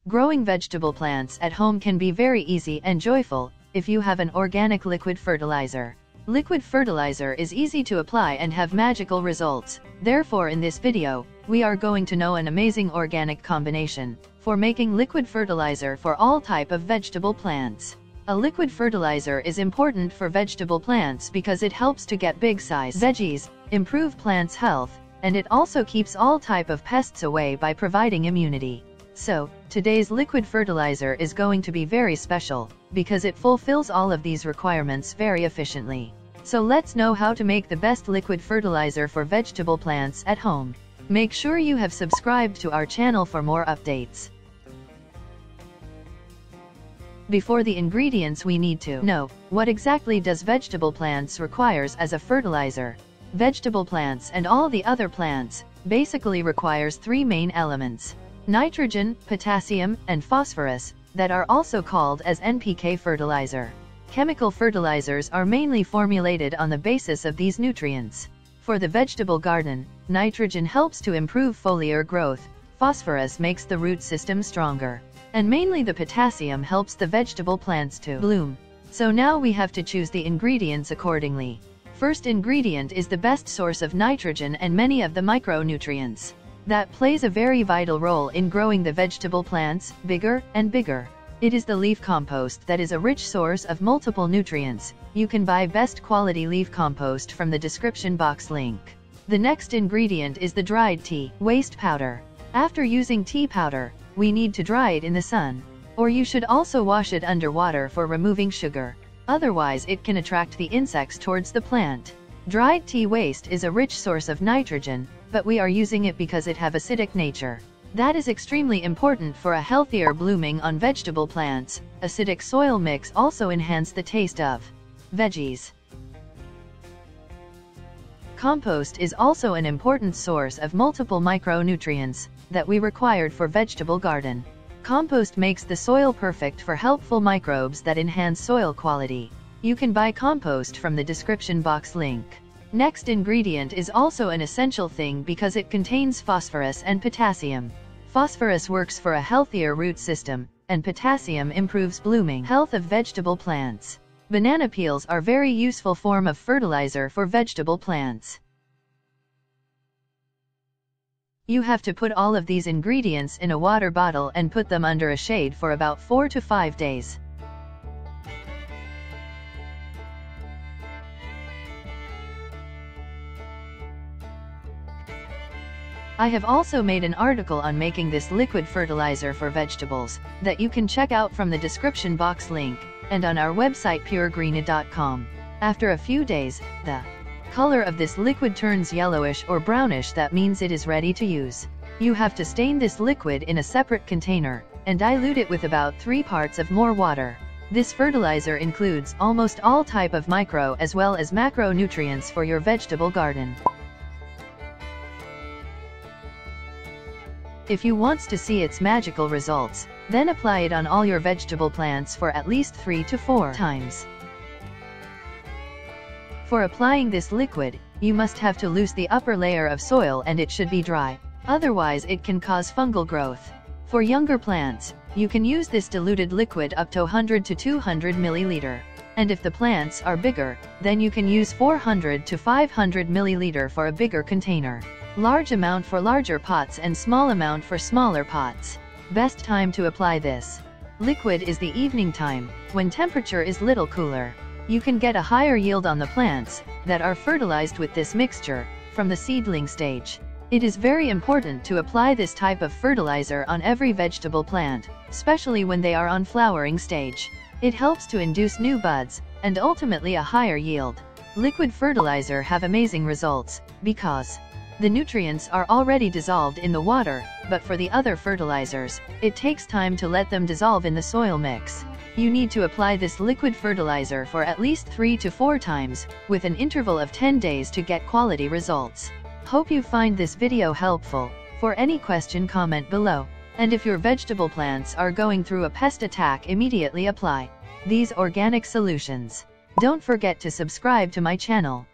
Growing vegetable plants at home can be very easy and joyful if you have an organic liquid fertilizer. Liquid fertilizer is easy to apply and have magical results. Therefore, in this video, we are going to know an amazing organic combination for making liquid fertilizer for all type of vegetable plants. A liquid fertilizer is important for vegetable plants because it helps to get big size veggies, improve plants' health, and it also keeps all type of pests away by providing immunity. So, today's liquid fertilizer is going to be very special, because it fulfills all of these requirements very efficiently. So let's know how to make the best liquid fertilizer for vegetable plants at home. Make sure you have subscribed to our channel for more updates. Before the ingredients, we need to know, what exactly does vegetable plants requires as a fertilizer? Vegetable plants and all the other plants basically requires three main elements: nitrogen, potassium, and phosphorus, that are also called as NPK fertilizer. Chemical fertilizers are mainly formulated on the basis of these nutrients. For the vegetable garden, nitrogen helps to improve foliar growth, phosphorus makes the root system stronger, and mainly the potassium helps the vegetable plants to bloom. So now we have to choose the ingredients accordingly. First ingredient is the best source of nitrogen and many of the micronutrients that plays a very vital role in growing the vegetable plants bigger and bigger. It is the leaf compost that is a rich source of multiple nutrients. You can buy best quality leaf compost from the description box link. The next ingredient is the dried tea waste powder. After using tea powder, we need to dry it in the sun, or you should also wash it under water for removing sugar. Otherwise it can attract the insects towards the plant. Dried tea waste is a rich source of nitrogen, but we are using it because it have acidic nature. That is extremely important for a healthier blooming on vegetable plants. Acidic soil mix also enhance the taste of veggies. Compost is also an important source of multiple micronutrients that we required for vegetable garden. Compost makes the soil perfect for helpful microbes that enhance soil quality. You can buy compost from the description box link. Next ingredient is also an essential thing because it contains phosphorus and potassium. Phosphorus works for a healthier root system, and potassium improves blooming health of vegetable plants. Banana peels are very useful form of fertilizer for vegetable plants. You have to put all of these ingredients in a water bottle and put them under a shade for about 4 to 5 days. I have also made an article on making this liquid fertilizer for vegetables that you can check out from the description box link and on our website puregreeny.com. After a few days, the color of this liquid turns yellowish or brownish. That means it is ready to use. You have to stain this liquid in a separate container and dilute it with about 3 parts of more water. This fertilizer includes almost all type of micro as well as macronutrients for your vegetable garden. If you want to see its magical results, then apply it on all your vegetable plants for at least 3 to 4 times. For applying this liquid, you must have to loose the upper layer of soil and it should be dry. Otherwise it can cause fungal growth. For younger plants, you can use this diluted liquid up to 100 to 200 milliliter. And if the plants are bigger, then you can use 400 to 500 milliliter for a bigger container. Large amount for larger pots and small amount for smaller pots. Best time to apply this liquid is the evening time, when temperature is little cooler. You can get a higher yield on the plants that are fertilized with this mixture from the seedling stage. It is very important to apply this type of fertilizer on every vegetable plant, especially when they are on flowering stage. It helps to induce new buds and ultimately a higher yield. Liquid fertilizer have amazing results because the nutrients are already dissolved in the water, but for the other fertilizers, it takes time to let them dissolve in the soil mix. You need to apply this liquid fertilizer for at least 3 to 4 times, with an interval of 10 days to get quality results. Hope you find this video helpful. For any question, comment below. And if your vegetable plants are going through a pest attack, immediately apply these organic solutions. Don't forget to subscribe to my channel.